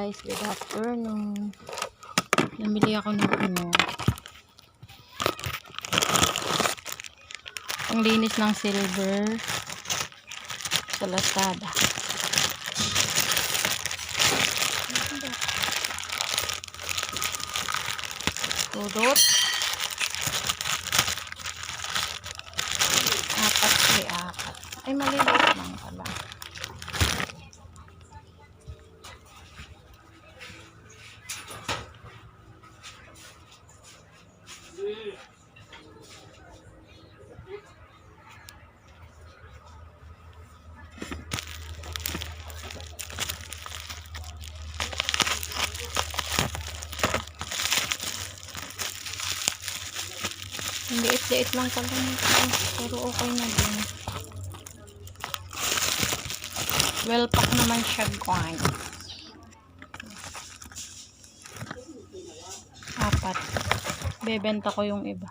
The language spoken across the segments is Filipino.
guys, good afternoon. Namili ako ng ang linis ng silver sa Lazada. Tudot. Apat. Ay, maliliit lang pala. Liit-liit lang pala nito. Pero okay na din. Well pack naman siya, guys. 4. Bebenta ko yung iba.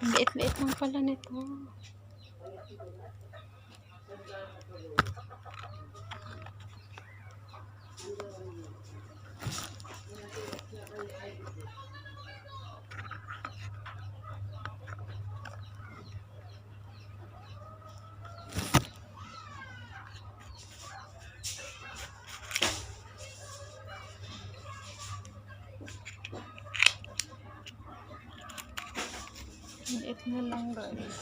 Liit-liit lang pala nito. Liit na lang, guys.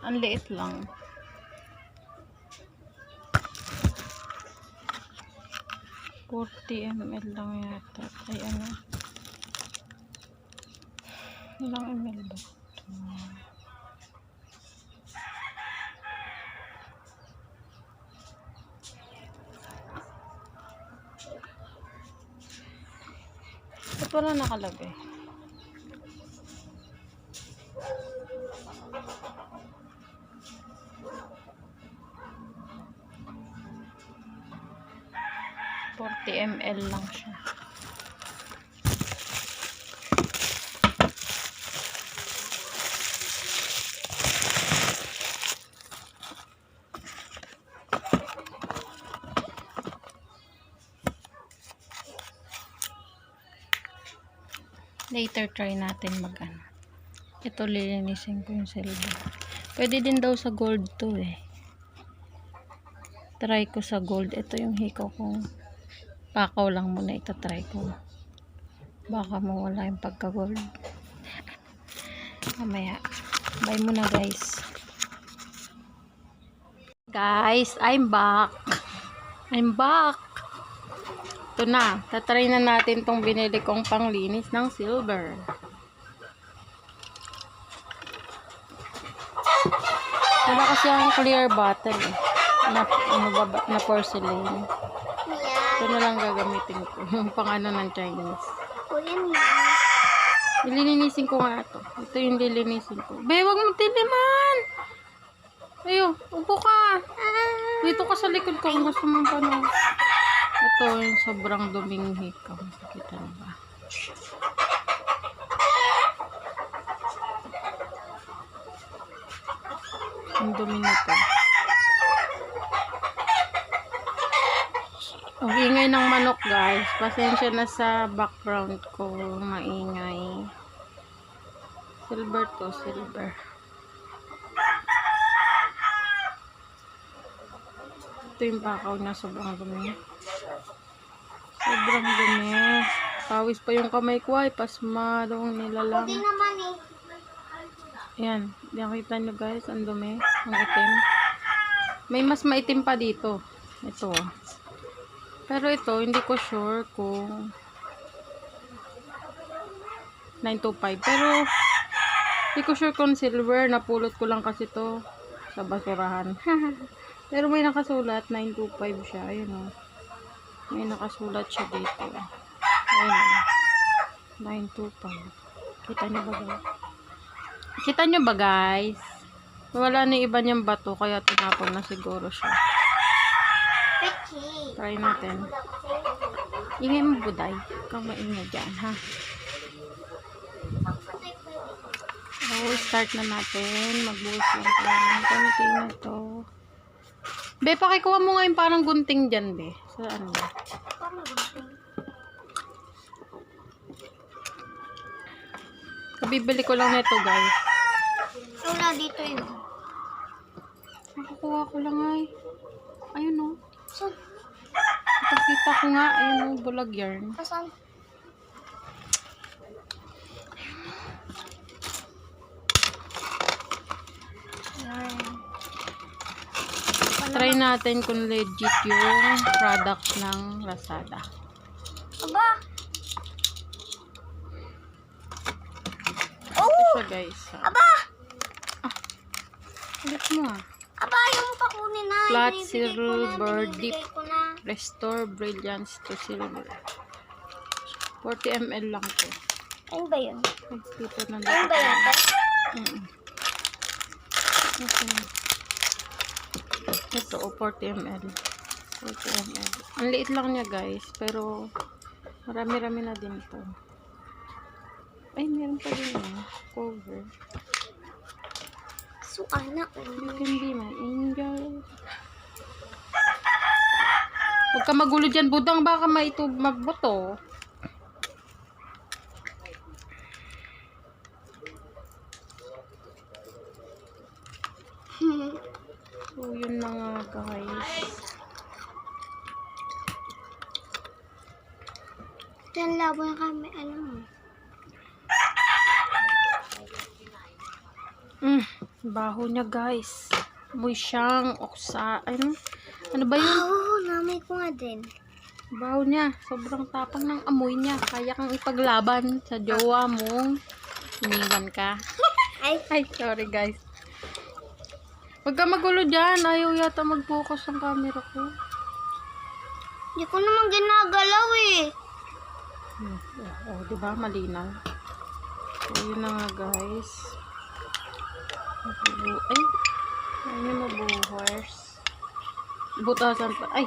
Ang liit lang. ml lang yata. Ay, ano? Ilang ml ba? Ito pala nakalagay. ml lang siya. Later try natin mag-ano. Ito lilinisin ko yung silver. Pwede din daw sa gold to eh. Try ko sa gold. Ito yung hikaw kong pakaw lang muna, ita-try ko. Baka mawala yung pagka-gold. Mamaya. Bye muna, guys. Guys, I'm back. Ito na. Tatry na natin tong binili kong panglinis ng silver. Wala kasi ang clear bottle eh. Na porcelain. Ito na lang gagamitin ko. Yung pang-ano ng Chinese. Nililinisin ko nga ito. Ito yung lilinisin ko. Be, wag mo tiliman! Ayo, upo ka. Dito ka sa likod ko kung gusto mong pano. Ito yung sobrang duming hikaw. Nakikita na ba? Ang dumi nito. Ang ingay ng manok, guys. Pasensya na sa background ko. Maingay. Silver to, silver. Ito yung pakaw na sobrang dumi. Sobrang dumi. Pawis pa yung kamay ko ay pasmadong nilalang. Pwede naman eh. Yan. Nakita nyo, guys. Ang dumi. Ang itim. May mas maitim pa dito. Ito. Pero ito, hindi ko sure kung 925. Pero, hindi ko sure kung silver. Napulot ko lang kasi to sa basurahan. Pero may nakasulat. 925 siya. Ayun o. May nakasulat siya dito. Ayun o. 925. Kita nyo ba, guys? Kita nyo ba, guys? Wala na iba niyang bato. Kaya tinapon na siguro siya. Try natin. Ingay mo, buday. Ikaw maingay dyan, ha? So, start na natin. Magbuhos lang tayo ng konti na ito. Be, pakikuha mo nga yung parang gunting dyan, be. Sa ano ba? Parang gusto. Kabibili ko lang nito, guys. Wala dito yun. Nakukuha ko lang ay. Ayun, oh. Saan? Nakikita ko nga. Ayun, oh. Bulag yarn. Saan? Try natin kung legit yung product ng Lazada. Aba! Ito Oh! siya, guys. Aba! Ulit mo, ah. Aba, yung pakunin na. Flat Binibigay ko na, silver dip. binibigay ko na. Restore brilliance to silver. 40 ml lang to. Ayun ba yun? Ay, dito na Ayun ba yun? Okay. Ito, 40 ml. 40 ml. Ang liit lang niya, guys. Pero, marami-rami na din to. Ay, meron pa din yung cover. So, anak. You can be my angel. Huwag ka magulo dyan, budang. Baka magbuto. So, yun na nga, guys. Diyan labo na kami, alam mo. Baho niya, guys. Amoy siyang oksa. Ano ba yun? Oo, namay ko nga din. Baho niya. Sobrang tapang ng amoy niya. Kaya kang ipaglaban sa jowa mong iniwan ka. Ay, sorry, guys. Huwag ka magulo dyan. Ayaw yata mag-focus ang camera ko. Hindi ko naman ginagalaw eh. Diba? Malinaw. So, yun na nga, guys. Ay, ano yung mabuhars? Butasan pa. Ay,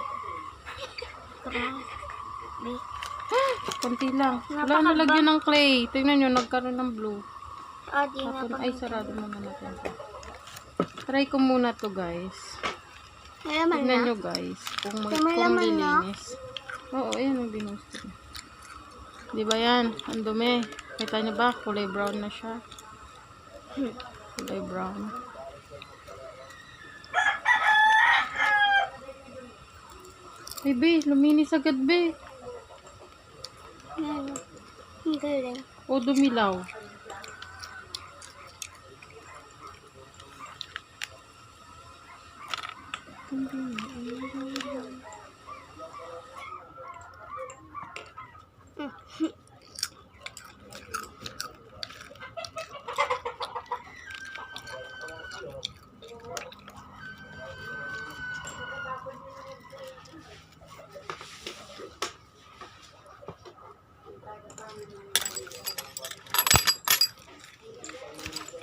konti lang. Wala na lagyan ng clay. Tingnan nyo, nagkaroon ng blue. Di nga pa. Ay, sarado muna natin. Try ko muna to, guys. Malaman Tingnan na. nyo, guys. Kung Malaman na. lilinis. Oo, ayan ang binusto. Diba yan? Ang dumi. Kita nyo ba? Kulay brown na siya. Kulay brown. Ay, be. Luminis agad, be. Ano? Ang galing. O, dumilaw.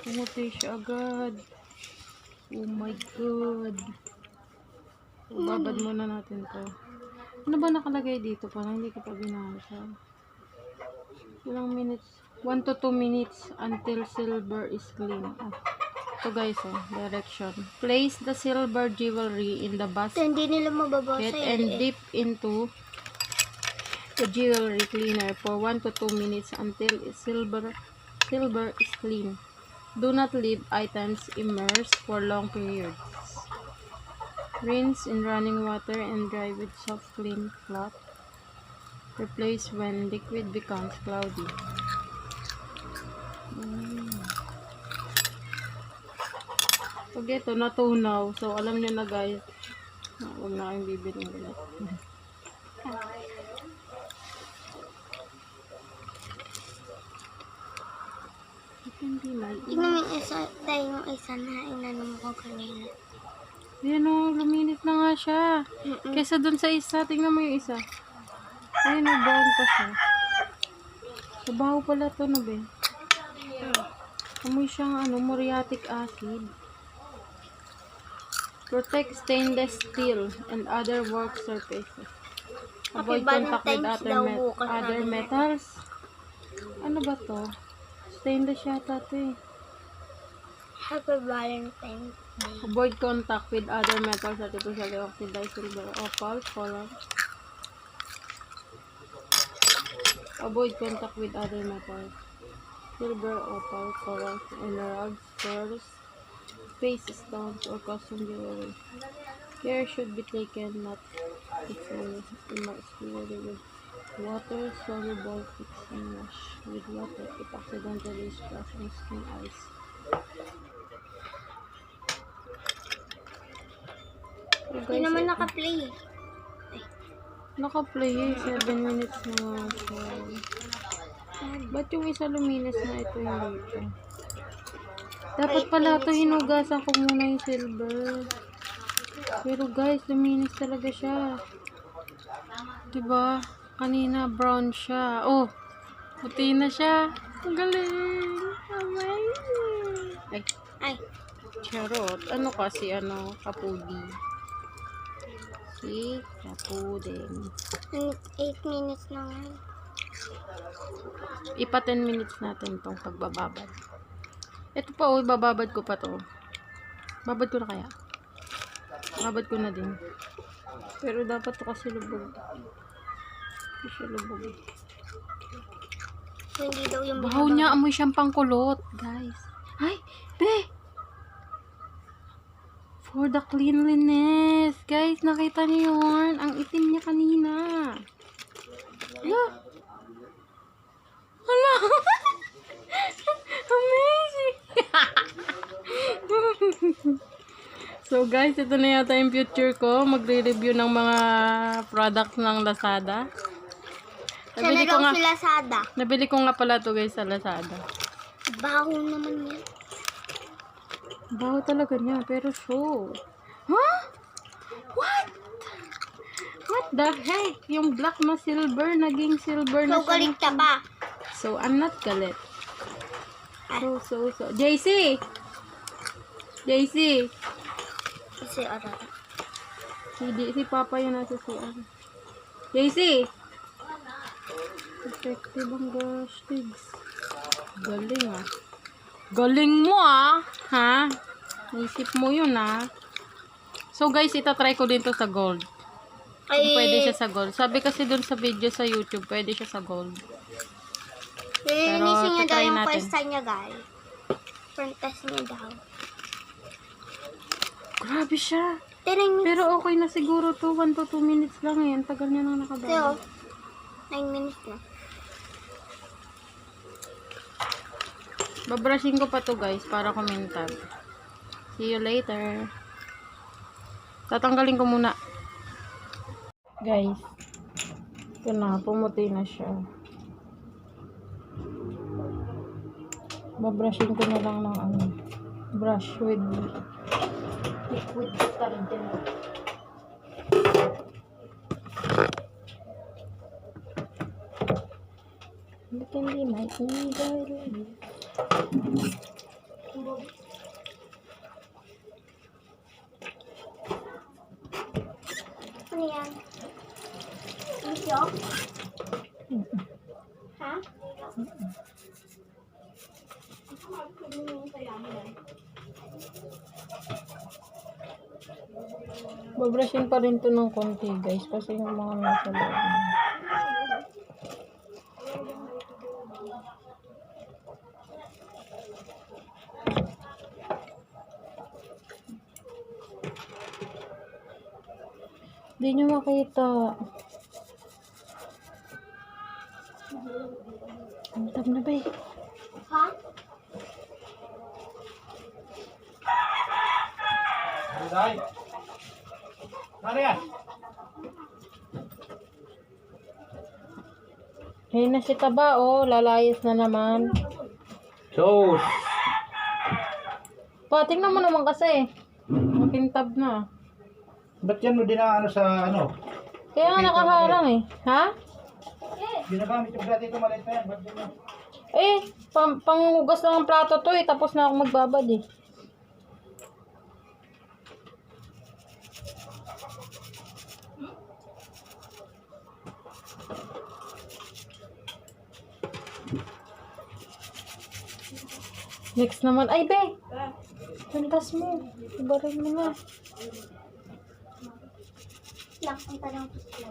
Pumuti siya agad. Oh my God. So, babad muna natin to. Ano ba nakalagay dito? Parang hindi ko pa binasa. Ilang minutes? 1 to 2 minutes until silver is clean. Ito, guys, direction. Place the silver jewelry in the basket Hindi nila mababasa and dip into the jewelry cleaner for 1 to 2 minutes until silver is clean. Do not leave items immersed for long periods. Rinse in running water and dry with soft clean cloth. Replace when liquid becomes cloudy. Pag ito natunaw, so alam niyo na, guys, huwag na kayong bibiling ulit. Hindi na. Tingnan mo yung isa, tayo yung isa na inanong ko kanina. Ayan o, luminit na nga siya. Kesa dun sa isa, tingnan mo yung isa. Ayan o, brown pa siya. Sabaho pala to, no, be? Amoy siyang muriatic acid. Protect stainless steel and other work surfaces. Avoid contact with other metals. Ano ba to? Stainless yata to eh. Happy Valentine. Avoid contact with other metals artificially oxidized silver, opal, coral. Avoid contact with other metals. Silver, opal, coral, emeralds, pearls, face stones, or custom jewelry. Care should be taken not to mix jewelry with water, soluble fixing wash with water if accidentally splashed on skin ice. So Hindi guys, naman ito. naka-play. Naka-play eh. 7 minutes na nga siya. Ba't yung isa luminis na ito hindi ito? Dapat pala ito hinugasan ko muna yung silver. Pero guys, luminis talaga siya. Diba? Kanina brown siya. Oh, puti na siya. Ang galing. Amazing. Ay, Ay, charot. Ano kasi, kapudi. Si kapuding. 8 minutes na nga. Ipa 10 minutes natin tong pagbababad. Ito pa, oh, bababad ko pa to. Babad ko na kaya? Babad ko na din. Pero dapat to kasi lubog. Hindi siya lubog. So, hindi daw yung Bahaw niya, amoy siyang pangkulot, guys. Ay, be! For the cleanliness. Guys, nakita niyo yun? Ang itim niya kanina. Hala! Hala! Amazing! So guys, ito na yata yung future ko. Magre-review ng mga products ng Lazada. Sana daw si Lazada. Nabili ko nga pala to guys sa Lazada. Baho naman yan. Baho talaga niya, pero so. Huh? What? What the heck? Yung black na silver, naging silver na So, galit ka pa. So, I'm not galit. So. JC! JC! Kasi ara. Si Papa yun nasa CR. JC! Effective ang gosh, tigs. Galing ah. Galing mo ah! Ha? Naisip mo yun ah. So guys, itatry ko din to sa gold. Kung pwede siya sa gold. Sabi kasi dun sa video sa YouTube, pwede siya sa gold. Nilinisin niya daw tatry yung natin. pwesta niya, guys. Front test niya daw. Grabe siya. 10 minutes. Pero okay na siguro to. 1 to 2 minutes lang eh. Ang tagal niya nang nakababa. 9 minutes na. Babrushin ko pa to guys para kumintab. See you later. Tatanggalin ko muna. Guys. Ito na. Pumuti na siya. Babrushin ko na lang ng brush with liquid detergent. You can be my idol. Ano yan? Video? Ha? Babrushin pa rin to ng konti guys kasi yung mga nasa loob. Hindi nyo makita. Ang tab na ba eh. Ha? Dai. Marian. Ayun na si Taba oh. Lalayas na naman. So, Pa, tingnan mo naman kasi. Makintab na. ba't yan mo dinaano sa ano? Kaya nga nakaharang eh. Ha? Ginagamit yung dati ito maliit na yan. Ba't din yan? Eh, panghugas lang ang plato to eh. Tapos na ako magbabad eh. Next naman. Ay, be! Pintas mo. Ibarin mo na. Napunta lang po sila.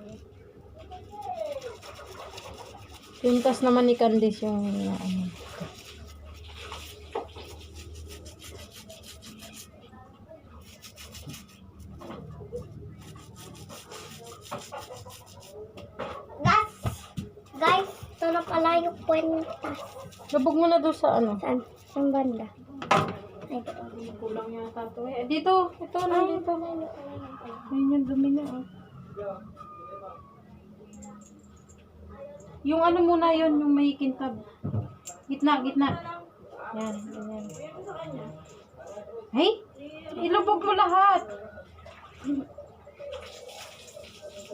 Pintas naman ni Candice yung ano. Guys, ito na pala yung kwentas. Lubog mo na doon sa ano. Saan? Saan banda? Ay, ito. Kulang yata ito. Dito. Ito na dito. Ayun yung dumi na. Oh. Yung ano muna yun, yung may kintab. Gitna. Yan. Hey! Ilubog mo lahat.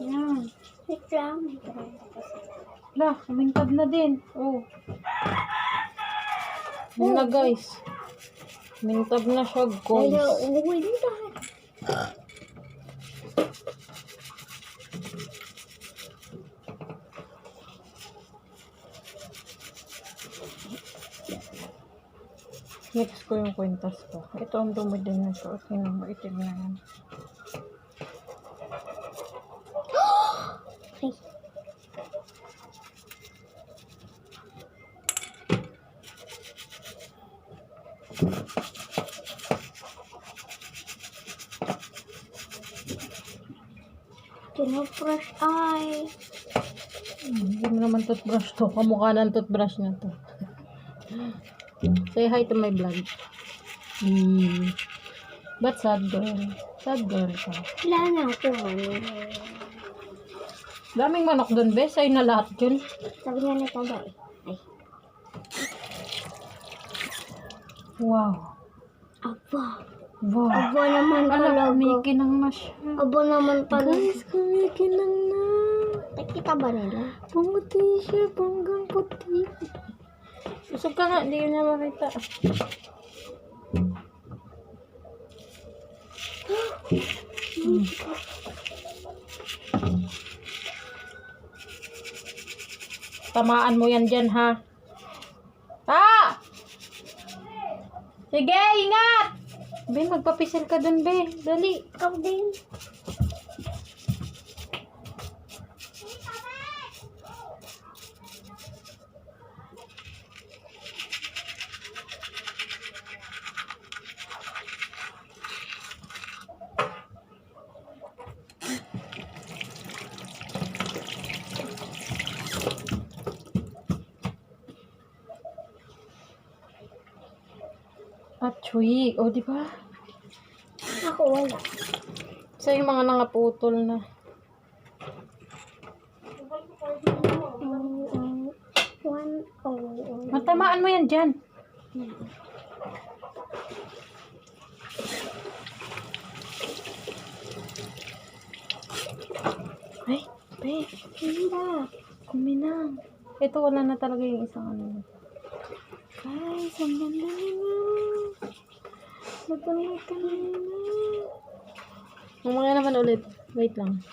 Yan. Wait lang. Lah, kumintab na din. Oh. Yan na guys. Kumintab na siya guys. Umuwi din tayo. Next ko yung kwentas ko. Ito ang dumi din na ito. Tingnan mo, itim na yan. Ay. Tinoprush ay. Hindi mo naman toothbrush to. Kamukha ng toothbrush na to. Say hi to my vlog. But sad girl. Sad girl ka. Wala na ako man. Daming manok dun, be. Sa'yo na lahat yun. Sabi nga nito ba eh. Ay. Wow. Aba. Wow. Aba naman Ala, talaga. kumikinang na siya. Aba naman talaga. Guys, kumikinang na. Nakita ba nila? Pumuti siya. Panggang puti. Busog ka nga. Hindi ko niya makita. Tamaan mo yan dyan, ha? Sige, ingat! Be, magpapisil ka dun, be. Dali. Ikaw din. At chuy. O, di ba? Ako wala. Sa yung mga nangaputol na. Matamaan mo yan dyan. Ay, be. Kuminang. Ito wala na talaga yung isang ano. Guys, ang ganda nila. Maganda nila. Mamaya naman ulit. Wait lang.